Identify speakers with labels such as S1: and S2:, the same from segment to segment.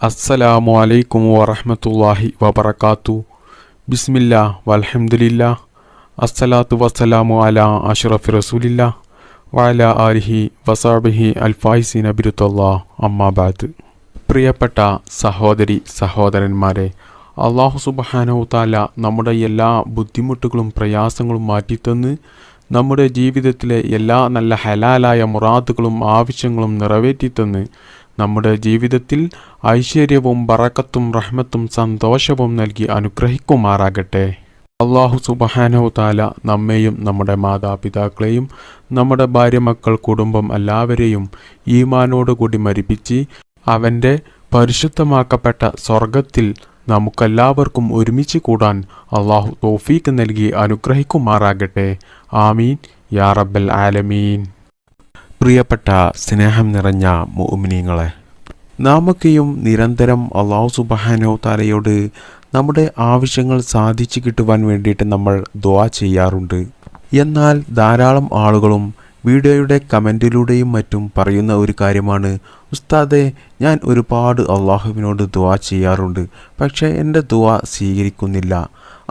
S1: അസ്സലാമു അലൈക്കും വറഹ്മത്തുള്ളാഹി വബറകാത്തു. ബിസ്മില്ലാ വൽഹംദുലില്ലാ അസ്സലാത്തു വസ്സലാമു അലാ അഷ്റഫി റസൂലില്ലാ വഅലാ ആലിഹി വസഹ്ബിഹി അൽഫായിസീന ബിറുത്തല്ലാഹ് അമ്മാ ബഅദ്. പ്രിയപ്പെട്ട സഹോദരി സഹോദരന്മാരെ, അല്ലാഹു സുബ്ഹാനഹു തആല നമ്മുടെ എല്ലാ ബുദ്ധിമുട്ടുകളും പ്രയാസങ്ങളും മാറ്റിത്തന്ന് നമ്മുടെ ജീവിതത്തിലെ എല്ലാ നല്ല ഹലാലായ മുറാദുകളും ആവശ്യങ്ങളും നിറവേറ്റിത്തന്ന് നമ്മുടെ ജീവിതത്തിൽ ഐശ്വര്യവും ബറക്കത്തും റഹ്മത്തും സന്തോഷവും നൽകി അനുഗ്രഹിക്കുമാറാകട്ടെ. അല്ലാഹു സുബ്ഹാനഹു തആല നമ്മെയും നമ്മുടെ മാതാപിതാക്കളെയും നമ്മുടെ ഭാര്യ മക്കൾ കുടുംബം എല്ലാവരെയും ഈമാനോടുകൂടി മരിപ്പിച്ച് അവൻ്റെ പരിശുദ്ധമാക്കപ്പെട്ട സ്വർഗത്തിൽ നമുക്കെല്ലാവർക്കും ഒരുമിച്ച് കൂടാൻ അല്ലാഹു തൗഫീഖ് നൽകി അനുഗ്രഹിക്കുമാറാകട്ടെ. ആമീൻ യാ റബ്ബൽ ആലമീൻ. പ്രിയപ്പെട്ട സ്നേഹം നിറഞ്ഞ മുഅ്മിനീങ്ങളെ, നാമൊക്കെയും നിരന്തരം അല്ലാഹു സുബ്ഹാനഹു തആലയോട് നമ്മുടെ ആവശ്യങ്ങൾ സാധിച്ചു കിട്ടുവാൻ വേണ്ടിയിട്ട് നമ്മൾ ദുആ ചെയ്യാറുണ്ട്. എന്നാൽ ധാരാളം ആളുകളും വീഡിയോയുടെ കമൻറ്റിലൂടെയും മറ്റും പറയുന്ന ഒരു കാര്യമാണ്, ഉസ്താദേ, ഞാൻ ഒരുപാട് അള്ളാഹുവിനോട് ദുആ ചെയ്യാറുണ്ട്, പക്ഷേ എൻ്റെ ദുആ സ്വീകരിക്കുന്നില്ല,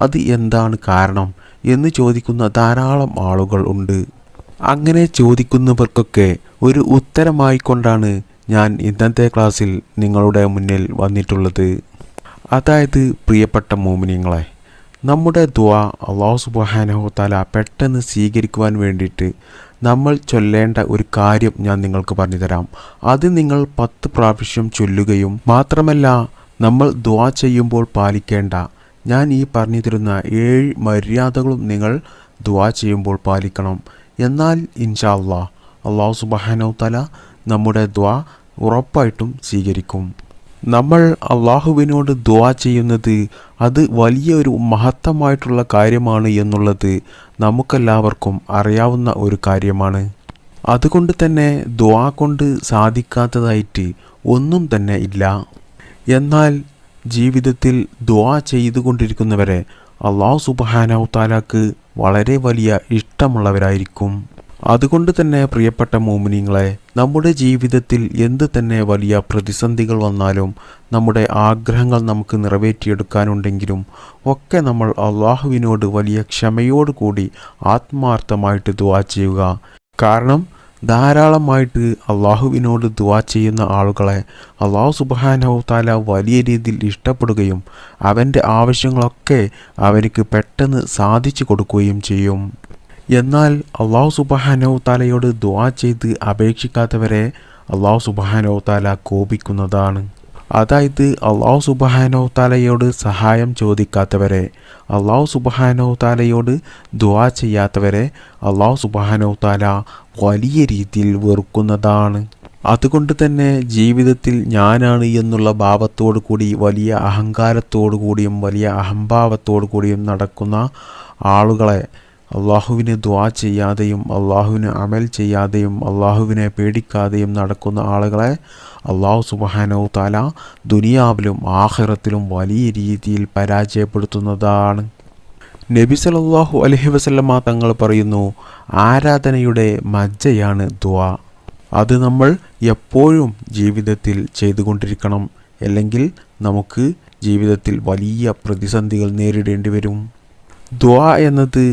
S1: അത് എന്താണ് കാരണം എന്ന് ചോദിക്കുന്ന ധാരാളം ആളുകൾ ഉണ്ട്. അങ്ങനെ ചോദിക്കുന്നവർക്കൊക്കെ ഒരു ഉത്തരമായിക്കൊണ്ടാണ് ഞാൻ ഇന്നത്തെ ക്ലാസ്സിൽ നിങ്ങളുടെ മുന്നിൽ വന്നിട്ടുള്ളത്. അതായത് പ്രിയപ്പെട്ട മുഅ്മിനീങ്ങളെ, നമ്മുടെ ദുആ അല്ലാഹു സുബ്ഹാനഹു തആല പെട്ടെന്ന് സ്വീകരിക്കുവാൻ വേണ്ടിയിട്ട് നമ്മൾ ചൊല്ലേണ്ട ഒരു കാര്യം ഞാൻ നിങ്ങൾക്ക് പറഞ്ഞു തരാം. അത് നിങ്ങൾ 10 പ്രാവശ്യം ചൊല്ലുകയും മാത്രമല്ല, നമ്മൾ ദുആ ചെയ്യുമ്പോൾ പാലിക്കേണ്ട ഞാൻ ഈ പറഞ്ഞു തരുന്ന 7 മര്യാദകളും നിങ്ങൾ ദുആ ചെയ്യുമ്പോൾ പാലിക്കണം. എന്നാൽ ഇൻഷാ അല്ലാഹ് അല്ലാഹു സുബ്ഹാനഹു തആല നമ്മുടെ ദുആ ഉറപ്പായിട്ടും സ്വീകരിക്കും. നമ്മൾ അള്ളാഹുവിനോട് ദുആ ചെയ്യുന്നത് അത് വലിയൊരു മഹത്തമായിട്ടുള്ള കാര്യമാണ് എന്നുള്ളത് നമുക്കെല്ലാവർക്കും അറിയാവുന്ന ഒരു കാര്യമാണ്. അതുകൊണ്ട് തന്നെ ദുആ കൊണ്ട് സാധിക്കാത്തതായിട്ട് ഒന്നും തന്നെ ഇല്ല. എന്നാൽ ജീവിതത്തിൽ ദുആ ചെയ്തുകൊണ്ടിരിക്കുന്നവരെ അല്ലാഹു സുബ്ഹാനഹു തആലക്ക് വളരെ വലിയ ഇഷ്ടമുള്ളവരായിരിക്കും. അതുകൊണ്ട് തന്നെ പ്രിയപ്പെട്ട മുഅ്മിനീങ്ങളെ, നമ്മുടെ ജീവിതത്തിൽ എന്ത് തന്നെ വലിയ പ്രതിസന്ധികൾ വന്നാലും നമ്മുടെ ആഗ്രഹങ്ങൾ നമുക്ക് നിറവേറ്റിയെടുക്കാനുണ്ടെങ്കിലും ഒക്കെ നമ്മൾ അള്ളാഹുവിനോട് വലിയ ക്ഷമയോടുകൂടി ആത്മാർത്ഥമായിട്ട് ദുആ ചെയ്യുക. കാരണം ധാരാളമായിട്ട് അള്ളാഹുവിനോട് ദുആ ചെയ്യുന്ന ആളുകളെ അല്ലാഹു സുബ്ഹാനഹു തആല വലിയ രീതിയിൽ ഇഷ്ടപ്പെടുകയും അവൻ്റെ ആവശ്യങ്ങളൊക്കെ അവർക്ക് പെട്ടെന്ന് സാധിച്ചു കൊടുക്കുകയും ചെയ്യും. എന്നാൽ അല്ലാഹു സുബ്ഹാനഹു തആലയോട് ദുആ ചെയ്ത് അപേക്ഷിക്കാത്തവരെ അല്ലാഹു സുബ്ഹാനഹു തആല കോപിക്കുന്നതാണ്. അതായത് അല്ലാഹു സുബ്ഹാനഹു തആലയോട് സഹായം ചോദിക്കാത്തവരെ, അല്ലാഹു സുബ്ഹാനഹു തആലയോട് ദുആ ചെയ്യാത്തവരെ അല്ലാഹു സുബ്ഹാനഹു തആല വലിയ രീതിയിൽ വെറുക്കുന്നതാണ്. അതുകൊണ്ട് തന്നെ ജീവിതത്തിൽ ഞാനാണ് എന്നുള്ള ഭാവത്തോടു കൂടി വലിയ അഹങ്കാരത്തോടു കൂടിയും വലിയ അഹംഭാവത്തോടു കൂടിയും നടക്കുന്ന ആളുകളെ, അള്ളാഹുവിനെ ദുആ ചെയ്യാതെയും അള്ളാഹുവിനെ അമൽ ചെയ്യാതെയും അള്ളാഹുവിനെ പേടിക്കാതെയും നടക്കുന്ന ആളുകളെ അല്ലാഹു സുബ്ഹാനഹു തആല ദുനിയാവിലും ആഖിറത്തിലും വലിയ രീതിയിൽ പരാജയപ്പെടുത്തുന്നതാണ്. നബി സല്ലല്ലാഹു അലൈഹി വസല്ലമ തങ്ങൾ പറയുന്നു, ആരാധനയുടെ മജ്ജയാണ് ദുആ. അത് നമ്മൾ എപ്പോഴും ജീവിതത്തിൽ ചെയ്തുകൊണ്ടിരിക്കണം, അല്ലെങ്കിൽ നമുക്ക് ജീവിതത്തിൽ വലിയ പ്രതിസന്ധികൾ നേരിടേണ്ടി വരും. ദുആ എന്നത്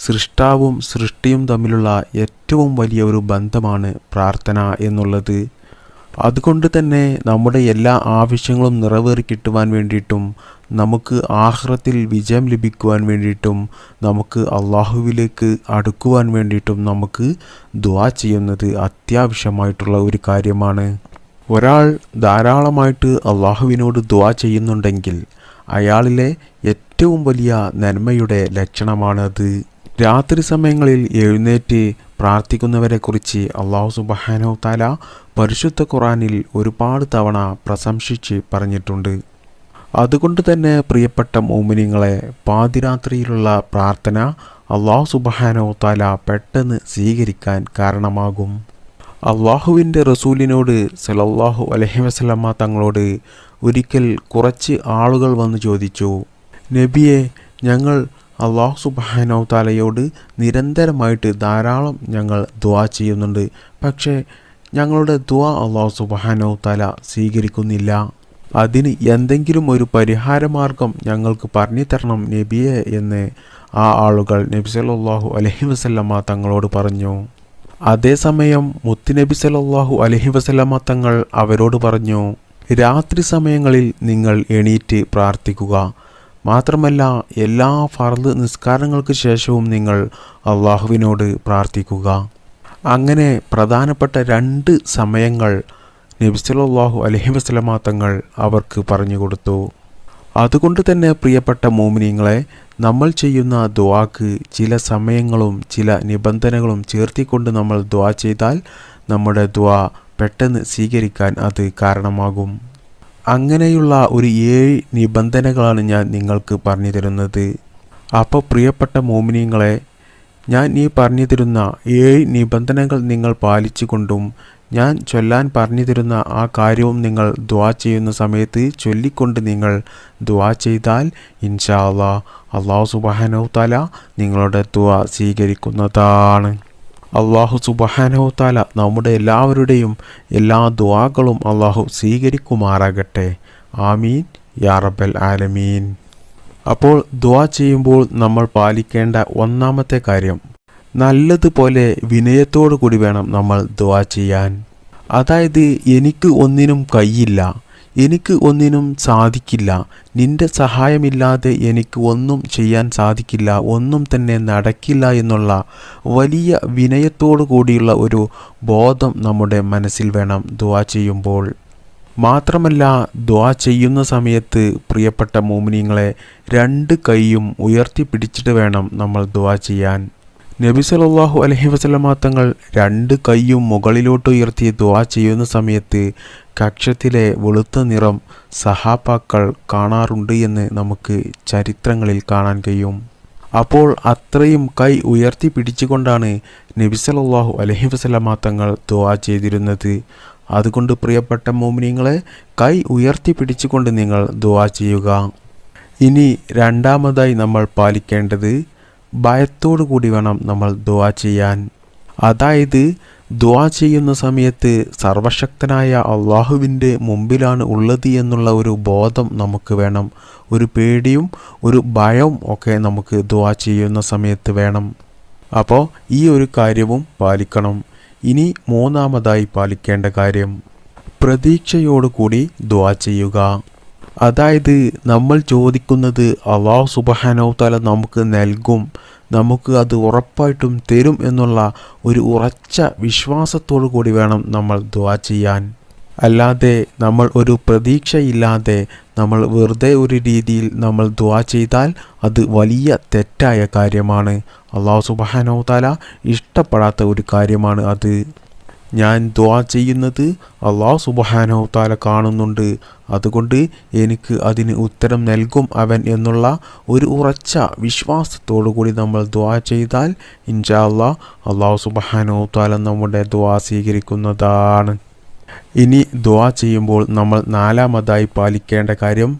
S1: സൃഷ്ടാവും സൃഷ്ടിയും തമ്മിലുള്ള ഏറ്റവും വലിയ ഒരു ബന്ധമാണ് പ്രാർത്ഥന എന്നുള്ളത്. അതുകൊണ്ട് തന്നെ നമ്മുടെ എല്ലാ ആവശ്യങ്ങളും നിറവേറി കിട്ടുവാൻ വേണ്ടിയിട്ടും നമുക്ക് ആഖിറത്തിൽ വിജയം ലഭിക്കുവാൻ വേണ്ടിയിട്ടും നമുക്ക് അള്ളാഹുവിലേക്ക് അടുക്കുവാൻ വേണ്ടിയിട്ടും നമുക്ക് ദുആ ചെയ്യുന്നത് അത്യാവശ്യമായിട്ടുള്ള ഒരു കാര്യമാണ്. ഒരാൾ ധാരാളമായിട്ട് അള്ളാഹുവിനോട് ദുആ ചെയ്യുന്നുണ്ടെങ്കിൽ അയാളിലെ ഏറ്റവും വലിയ നന്മയുടെ ലക്ഷണമാണത്. രാത്രി സമയങ്ങളിൽ എഴുന്നേറ്റ് പ്രാർത്ഥിക്കുന്നവരെക്കുറിച്ച് അല്ലാഹു സുബ്ഹാനഹു തആല പരിശുദ്ധ ഖുർആനിൽ ഒരുപാട് തവണ പ്രശംസിച്ച് പറഞ്ഞിട്ടുണ്ട്. അതുകൊണ്ട് തന്നെ പ്രിയപ്പെട്ട മുഅ്മിനീങ്ങളെ, പാതിരാത്രിയിലുള്ള പ്രാർത്ഥന അല്ലാഹു സുബ്ഹാനഹു തആല പെട്ടെന്ന് സ്വീകരിക്കാൻ കാരണമാകും. അള്ളാഹുവിൻ്റെ റസൂലിനോട് സല്ലല്ലാഹു അലൈഹി വസല്ലമ തങ്ങളോട് ഒരിക്കൽ കുറച്ച് ആളുകൾ വന്ന് ചോദിച്ചു, നബിയെ, ഞങ്ങൾ അല്ലാഹു സുബ്ഹാനഹു തആലയോട് നിരന്തരമായിട്ട് ധാരാളം ഞങ്ങൾ ദുആ ചെയ്യുന്നുണ്ട്, പക്ഷേ ഞങ്ങളുടെ ദുആ അല്ലാഹു സുബ്ഹാനഹു തആല സ്വീകരിക്കുന്നില്ല. അതിന് എന്തെങ്കിലും ഒരു പരിഹാരമാർഗം ഞങ്ങൾക്ക് പറഞ്ഞു തരണം നബിയെ എന്ന് ആ ആളുകൾ നബി സല്ലല്ലാഹു അലൈഹി വസല്ലമ തങ്ങളോട് പറഞ്ഞു. അതേസമയം മുത്തുനബി സല്ലല്ലാഹു അലൈഹി വസല്ലമ തങ്ങൾ അവരോട് പറഞ്ഞു, രാത്രി സമയങ്ങളിൽ നിങ്ങൾ എണീറ്റ് പ്രാർത്ഥിക്കുക. മാത്രമല്ല എല്ലാ ഫർദ് നിസ്കാരങ്ങൾക്ക് ശേഷവും നിങ്ങൾ അള്ളാഹുവിനോട് പ്രാർത്ഥിക്കുക. അങ്ങനെ പ്രധാനപ്പെട്ട 2 സമയങ്ങൾ നബി സല്ലല്ലാഹു അലൈഹി വസല്ലമ തങ്ങൾ അവർക്ക് പറഞ്ഞു കൊടുത്തു. അതുകൊണ്ട് തന്നെ പ്രിയപ്പെട്ട മുഅ്മിനീങ്ങളെ, നമ്മൾ ചെയ്യുന്ന ദുആക്ക് ചില സമയങ്ങളും ചില നിബന്ധനകളും ചേർത്തിക്കൊണ്ട് നമ്മൾ ദുആ ചെയ്താൽ നമ്മുടെ ദുആ പെട്ടെന്ന് സ്വീകരിക്കാൻ അത് കാരണമാകും. അങ്ങനെയുള്ള ഒരു 7 നിബന്ധനകളാണ് ഞാൻ നിങ്ങൾക്ക് പറഞ്ഞു തരുന്നത്. അപ്പോൾ പ്രിയപ്പെട്ട മുഅ്മിനീങ്ങളെ, ഞാൻ ഈ പറഞ്ഞു തരുന്ന 7 നിബന്ധനകൾ നിങ്ങൾ പാലിച്ചുകൊണ്ടും ഞാൻ ചൊല്ലാൻ പറഞ്ഞു തരുന്ന ആ കാര്യവും നിങ്ങൾ ദുആ ചെയ്യുന്ന സമയത്ത് ചൊല്ലിക്കൊണ്ട് നിങ്ങൾ ദുആ ചെയ്താൽ ഇൻഷാ അല്ലാഹ് അല്ലാഹു സുബ്ഹാനഹു തആല നിങ്ങളുടെ ദുആ സ്വീകരിക്കുന്നതാണ്. അല്ലാഹു സുബ്ഹാനഹു തആല നമ്മുടെ എല്ലാവരുടെയും എല്ലാ ദുആകളും അല്ലാഹു സ്വീകരിക്കുമാറാകട്ടെ. ആമീൻ യാ റബ്ബൽ ആലമീൻ. അപ്പോൾ ദുആ ചെയ്യുമ്പോൾ നമ്മൾ പാലിക്കേണ്ട ഒന്നാമത്തെ കാര്യം, നല്ലതുപോലെ വിനയത്തോടു കൂടി വേണം നമ്മൾ ദുആ ചെയ്യാൻ. അതായത് എനിക്ക് ഒന്നിനും കഴിയില്ല, എനിക്ക് ഒന്നിനും സാധിക്കില്ല, നിന്റെ സഹായമില്ലാതെ എനിക്ക് ഒന്നും ചെയ്യാൻ സാധിക്കില്ല, ഒന്നും തന്നെ നടക്കില്ല എന്നുള്ള വലിയ വിനയത്തോടു കൂടിയുള്ള ഒരു ബോധം നമ്മുടെ മനസ്സിൽ വേണം ദുആ ചെയ്യുമ്പോൾ. മാത്രമല്ല ദുആ ചെയ്യുന്ന സമയത്ത് പ്രിയപ്പെട്ട മുഅ്മിനീങ്ങളെ 2 കൈയും ഉയർത്തിപ്പിടിച്ചിട്ട് വേണം നമ്മൾ ദുആ ചെയ്യാൻ. നബി സല്ലല്ലാഹു അലൈഹി വസല്ലമ തങ്ങൾ 2 കൈയും മുകളിലോട്ട് ഉയർത്തി ദുആ ചെയ്യുന്ന സമയത്ത് കക്ഷത്തിലെ വെളുത്ത നിറം സഹാബാക്കൾ കാണാറുണ്ട് എന്ന് നമുക്ക് ചരിത്രങ്ങളിൽ കാണാൻ കഴിയും. അപ്പോൾ അത്രയും കൈ ഉയർത്തി പിടിച്ചുകൊണ്ടാണ് നബി സല്ലല്ലാഹു അലൈഹി വസല്ലമ തങ്ങൾ ദുആ ചെയ്തിരുന്നത്. അതുകൊണ്ട് പ്രിയപ്പെട്ട മുഅ്മിനീങ്ങളെ, കൈ ഉയർത്തി പിടിച്ചുകൊണ്ട് നിങ്ങൾ ദുആ ചെയ്യുക. ഇനി രണ്ടാമതായി നമ്മൾ പാലിക്കേണ്ടത്, ഭയത്തോടു കൂടി വേണം നമ്മൾ ദുആ ചെയ്യാൻ. അതായത് ദുആ ചെയ്യുന്ന സമയത്ത് സർവശക്തനായ അള്ളാഹുവിൻ്റെ മുമ്പിലാണ് ഉള്ളത് എന്നുള്ള ഒരു ബോധം നമുക്ക് വേണം. ഒരു പേടിയും ഒരു ഭയവും ഒക്കെ നമുക്ക് ദുആ ചെയ്യുന്ന സമയത്ത് വേണം. അപ്പോൾ ഈ ഒരു കാര്യവും പാലിക്കണം. ഇനി മൂന്നാമതായി പാലിക്കേണ്ട കാര്യം, പ്രതീക്ഷയോടുകൂടി ദുആ ചെയ്യുക. അതായത് നമ്മൾ ചോദിക്കുന്നത് അല്ലാഹു സുബ്ഹാനഹു തആല നമുക്ക് നൽകും, നമുക്ക് അത് ഉറപ്പായിട്ടും തരും എന്നുള്ള ഒരു ഉറച്ച വിശ്വാസത്തോടു കൂടി വേണം നമ്മൾ ദുആ ചെയ്യാൻ. അല്ലാതെ നമ്മൾ ഒരു പ്രതീക്ഷയില്ലാതെ നമ്മൾ വെറുതെ ഒരു രീതിയിൽ നമ്മൾ ദുആ ചെയ്താൽ അത് വലിയ തെറ്റായ കാര്യമാണ്. അല്ലാഹു സുബ്ഹാനഹു തആല ഇഷ്ടപ്പെടാത്ത ഒരു കാര്യമാണ് അത്. ഞാൻ ദുആ ചെയ്യുന്നത് അല്ലാഹു സുബ്ഹാനഹു തആല കാണുന്നുണ്ട്, അതുകൊണ്ട് എനിക്ക് അതിന് ഉത്തരം നൽകും അവൻ എന്നുള്ള ഒരു ഉറച്ച വിശ്വാസത്തോടു കൂടി നമ്മൾ ദുആ ചെയ്താൽ ഇൻഷാ അല്ലാഹ് അല്ലാഹു സുബ്ഹാനഹു തആല നമ്മുടെ ദുആ സ്വീകരിക്കുന്നതാണ്. ഇനി ദുആ ചെയ്യുമ്പോൾ നമ്മൾ നാലാമതായി പാലിക്കേണ്ട കാര്യം,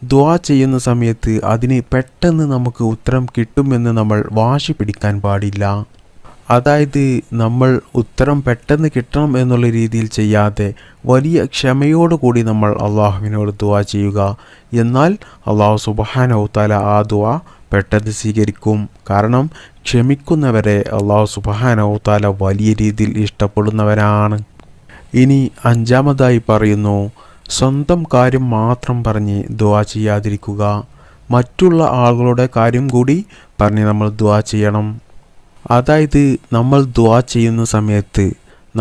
S1: ദുആ ചെയ്യുന്ന സമയത്ത് അതിന് പെട്ടെന്ന് നമുക്ക് ഉത്തരം കിട്ടുമെന്ന് നമ്മൾ വാശി പിടിക്കാൻ പാടില്ല. അതായത് നമ്മൾ ഉത്തരം പെട്ടെന്ന് കിട്ടണം എന്നുള്ള രീതിയിൽ ചെയ്യാതെ വലിയ ക്ഷമയോടുകൂടി നമ്മൾ അള്ളാഹുവിനോട് ദുആ ചെയ്യുക. എന്നാൽ അല്ലാഹു സുബ്ഹാനഹു തആല ആ ദുആ പെട്ടെന്ന് സ്വീകരിക്കും. കാരണം ക്ഷമിക്കുന്നവരെ അല്ലാഹു സുബ്ഹാനഹു തആല വലിയ രീതിയിൽ ഇഷ്ടപ്പെടുന്നവരാണ്. ഇനി അഞ്ചാമതായി പറയുന്നു, സ്വന്തം കാര്യം മാത്രം പറഞ്ഞ് ദുആ ചെയ്യാതിരിക്കുക. മറ്റുള്ള ആളുകളുടെ കാര്യം കൂടി പറഞ്ഞ് നമ്മൾ ദുആ ചെയ്യണം. അതായത് നമ്മൾ ദുആ ചെയ്യുന്ന സമയത്ത്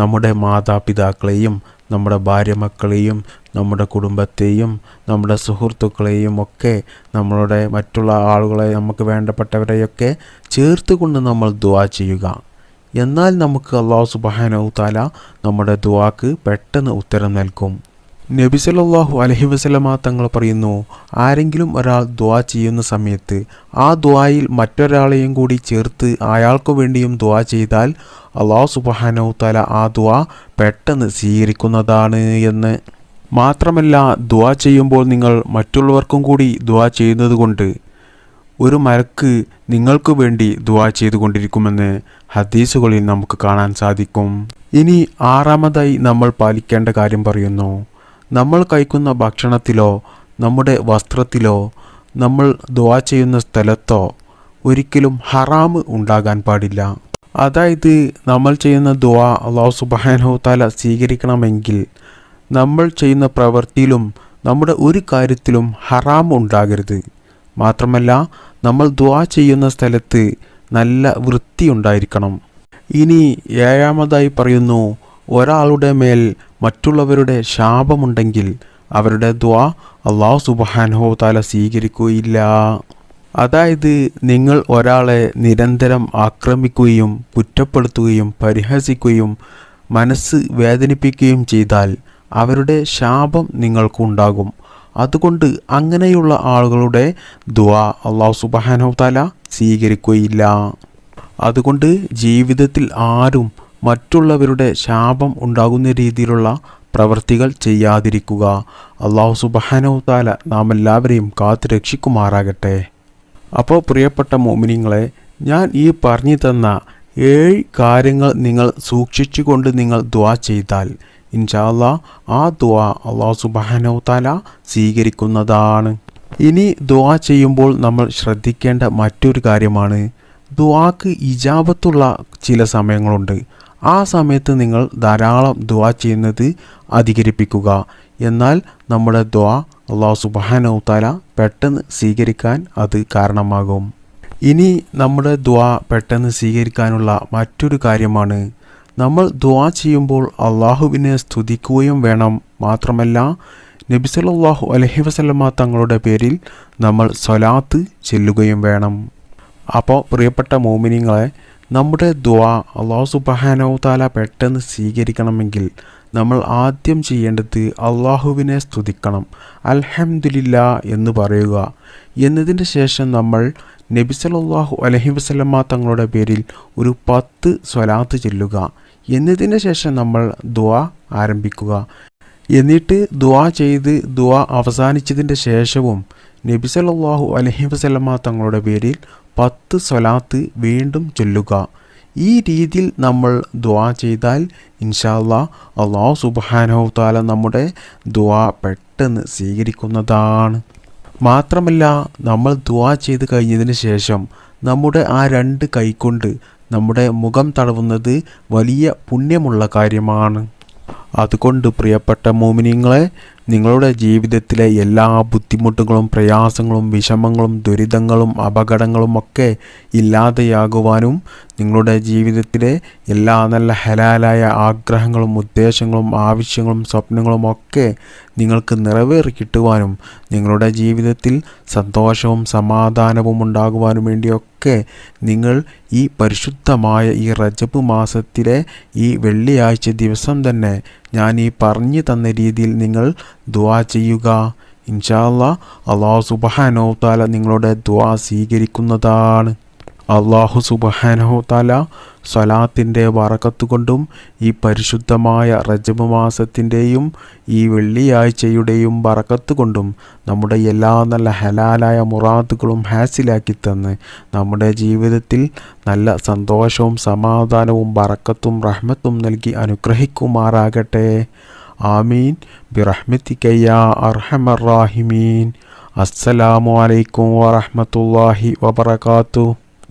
S1: നമ്മുടെ മാതാപിതാക്കളെയും നമ്മുടെ ഭാര്യ മക്കളെയും നമ്മുടെ കുടുംബത്തെയും നമ്മുടെ സുഹൃത്തുക്കളെയും ഒക്കെ നമ്മളുടെ മറ്റുള്ള ആളുകളെ നമുക്ക് വേണ്ടപ്പെട്ടവരെയൊക്കെ ചേർത്തുകൊണ്ട് നമ്മൾ ദുആ ചെയ്യുക. എന്നാൽ നമുക്ക് അല്ലാഹു സുബ്ഹാനഹു തആല നമ്മുടെ ദുആക്ക് പെട്ടെന്ന് ഉത്തരം നൽകും. നബി സല്ലല്ലാഹു അലൈഹി വസല്ലമ തങ്ങൾ പറയുന്നു, ആരെങ്കിലും ഒരാൾ ദുആ ചെയ്യുന്ന സമയത്ത് ആ ദുആയിൽ മറ്റൊരാളെയും കൂടി ചേർത്ത് അയാൾക്കു വേണ്ടിയും ദുആ ചെയ്താൽ അല്ലാഹു സുബ്ഹാനഹു തആല ആ ദുആ പെട്ടെന്ന് സ്വീകരിക്കുന്നതാണ് എന്ന്. മാത്രമല്ല ദുആ ചെയ്യുമ്പോൾ നിങ്ങൾ മറ്റുള്ളവർക്കും കൂടി ദുആ ചെയ്യുന്നത് കൊണ്ട് ഒരു മലക്ക് നിങ്ങൾക്ക് വേണ്ടി ദുആ ചെയ്തുകൊണ്ടിരിക്കുമെന്ന് ഹദീസുകളിൽ നമുക്ക് കാണാൻ സാധിക്കും. ഇനി ആറാമതായി നമ്മൾ പാലിക്കേണ്ട കാര്യം പറയുന്നു, നമ്മൾ കഴിക്കുന്ന ഭക്ഷണത്തിലോ നമ്മുടെ വസ്ത്രത്തിലോ നമ്മൾ ദുആ ചെയ്യുന്ന സ്ഥലത്തോ ഒരിക്കലും ഹറാമ് ഉണ്ടാകാൻ പാടില്ല. അതായത് നമ്മൾ ചെയ്യുന്ന ദുആ അല്ലാഹു സുബ്ഹാനഹു തആല സ്വീകരിക്കണമെങ്കിൽ നമ്മൾ ചെയ്യുന്ന പ്രവൃത്തിയിലും നമ്മുടെ ഒരു കാര്യത്തിലും ഹറാം ഉണ്ടാകരുത്. മാത്രമല്ല നമ്മൾ ദുആ ചെയ്യുന്ന സ്ഥലത്ത് നല്ല വൃത്തി ഉണ്ടായിരിക്കണം. ഇനി ഏഴാമതായി പറയുന്നു, ഒരാളുടെ മേൽ മറ്റുള്ളവരുടെ ശാപമുണ്ടെങ്കിൽ അവരുടെ ദുആ അല്ലാഹു സുബ്ഹാനഹു തആല സ്വീകരിക്കുകയില്ല. അതായത് നിങ്ങൾ ഒരാളെ നിരന്തരം ആക്രമിക്കുകയും കുറ്റപ്പെടുത്തുകയും പരിഹസിക്കുകയും മനസ്സ് വേദനിപ്പിക്കുകയും ചെയ്താൽ അവരുടെ ശാപം നിങ്ങൾക്കുണ്ടാകും. അതുകൊണ്ട് അങ്ങനെയുള്ള ആളുകളുടെ ദുആ അല്ലാഹു സുബ്ഹാനഹു തആല സ്വീകരിക്കുകയില്ല. അതുകൊണ്ട് ജീവിതത്തിൽ ആരും മറ്റുള്ളവരുടെ ശാപം ഉണ്ടാകുന്ന രീതിയിലുള്ള പ്രവൃത്തികൾ ചെയ്യാതിരിക്കുക. അല്ലാഹു സുബ്ഹാനഹു തആല നാം എല്ലാവരെയും കാത്തു രക്ഷിക്കുമാറാകട്ടെ. അപ്പോൾ പ്രിയപ്പെട്ട മുഅ്മിനീങ്ങളെ, ഞാൻ ഈ പറഞ്ഞു തന്ന 7 കാര്യങ്ങൾ നിങ്ങൾ സൂക്ഷിച്ചുകൊണ്ട് നിങ്ങൾ ദുആ ചെയ്താൽ ഇൻഷാ അല്ലാഹ് ആ ദുആ അല്ലാഹു സുബ്ഹാനഹു തആല സ്വീകരിക്കുന്നതാണ്. ഇനി ദുആ ചെയ്യുമ്പോൾ നമ്മൾ ശ്രദ്ധിക്കേണ്ട മറ്റൊരു കാര്യമാണ്, ദുആക്ക് ഇജാബത്തുള്ള ചില സമയങ്ങളുണ്ട്. ആ സമയത്ത് നിങ്ങൾ ധാരാളം ദുആ ചെയ്യുന്നത് അധികരിപ്പിക്കുക. എന്നാൽ നമ്മുടെ ദുആ അല്ലാഹു സുബ്ഹാനഹു തആല പെട്ടെന്ന് സ്വീകരിക്കാൻ അത് കാരണമാകും. ഇനി നമ്മുടെ ദുആ പെട്ടെന്ന് സ്വീകരിക്കാനുള്ള മറ്റൊരു കാര്യമാണ്, നമ്മൾ ദുആ ചെയ്യുമ്പോൾ അള്ളാഹുവിനെ സ്തുതിക്കുകയും വേണം. മാത്രമല്ല നബി സല്ലല്ലാഹു അലൈഹി വസല്ലമ തങ്ങളുടെ പേരിൽ നമ്മൾ സ്വലാത്ത് ചൊല്ലുകയും വേണം. അപ്പോൾ പ്രിയപ്പെട്ട മുഅ്മിനീങ്ങളെ, നമ്മുടെ ദുആ അല്ലാഹു സുബ്ഹാനഹു തആല പെട്ടെന്ന് സ്വീകരിക്കണമെങ്കിൽ നമ്മൾ ആദ്യം ചെയ്യേണ്ടത് അള്ളാഹുവിനെ സ്തുതിക്കണം, അൽഹംദുലില്ലാ എന്ന് പറയുക. എന്നതിന് ശേഷം നമ്മൾ നബി സല്ലല്ലാഹു അലൈഹി വസല്ലമ തങ്ങളുടെ പേരിൽ ഒരു 10 സ്വലാത്ത് ചൊല്ലുക. എന്നതിന് ശേഷം നമ്മൾ ദുആ ആരംഭിക്കുക. എന്നിട്ട് ദുആ ചെയ്ത് ദുആ അവസാനിച്ചതിൻ്റെ ശേഷവും നബി സല്ലല്ലാഹു അലൈഹി വസല്ലമ തങ്ങളുടെ പേരിൽ 10 സ്വലാത്ത് വീണ്ടും ചൊല്ലുക. ഈ രീതിയിൽ നമ്മൾ ദുആ ചെയ്താൽ ഇൻഷാ അല്ലാഹ് അല്ലാഹു സുബ്ഹാനഹു തആല നമ്മുടെ ദുആ പെട്ടെന്ന് സ്വീകരിക്കുന്നതാണ്. മാത്രമല്ല നമ്മൾ ദുആ ചെയ്ത് കഴിഞ്ഞതിന് ശേഷം നമ്മുടെ ആ 2 കൈകൊണ്ട് നമ്മുടെ മുഖം തടവുന്നത് വലിയ പുണ്യമുള്ള കാര്യമാണ്. അതുകൊണ്ട് പ്രിയപ്പെട്ട മുഅ്മിനീങ്ങളെ, നിങ്ങളുടെ ജീവിതത്തിലെ എല്ലാ ബുദ്ധിമുട്ടുകളും പ്രയാസങ്ങളും വിഷമങ്ങളും ദുരിതങ്ങളും അപകടങ്ങളും ഒക്കെ ഇല്ലാതെയാകുവാനും നിങ്ങളുടെ ജീവിതത്തിലെ എല്ലാ നല്ല ഹലാലായ ആഗ്രഹങ്ങളും ഉദ്ദേശങ്ങളും ആവശ്യങ്ങളും സ്വപ്നങ്ങളും ഒക്കെ നിങ്ങൾക്ക് നിറവേറി കിട്ടുവാനും നിങ്ങളുടെ ജീവിതത്തിൽ സന്തോഷവും സമാധാനവും ഉണ്ടാകുവാനും വേണ്ടിയൊക്കെ നിങ്ങൾ ഈ പരിശുദ്ധമായ ഈ റജബ് മാസത്തിലെ ഈ വെള്ളിയാഴ്ച ദിവസം തന്നെ ഞാൻ ഈ പറഞ്ഞു തന്ന രീതിയിൽ നിങ്ങൾ ദുആ ചെയ്യുക. ഇൻഷാ അല്ലാഹ് അല്ലാഹു സുബ്ഹാനഹു തആല നിങ്ങളുടെ ദുആ സ്വീകരിക്കുന്നതാണ്. അല്ലാഹു സുബ്ഹാനഹു തആല സ്വലാത്തിൻ്റെ ബറക്കത്ത് കൊണ്ടും ഈ പരിശുദ്ധമായ റജബ് മാസത്തിൻ്റെയും ഈ വെള്ളിയാഴ്ചയുടെയും ബറക്കത്ത് കൊണ്ടും നമ്മുടെ എല്ലാ നല്ല ഹലാലായ മുറാദുകളും ഹാസിലാക്കി തന്ന് നമ്മുടെ ജീവിതത്തിൽ നല്ല സന്തോഷവും സമാധാനവും ബറക്കത്തും റഹ്മത്തും നൽകി അനുഗ്രഹിക്കുമാറാകട്ടെ. ആമീൻ ബിറഹ്മതിക യാ അർഹമർ റാഹിമീൻ. അസ്സലാമു അലൈക്കും വറഹ്മത്തുള്ളാഹി വബറകാതുഹു.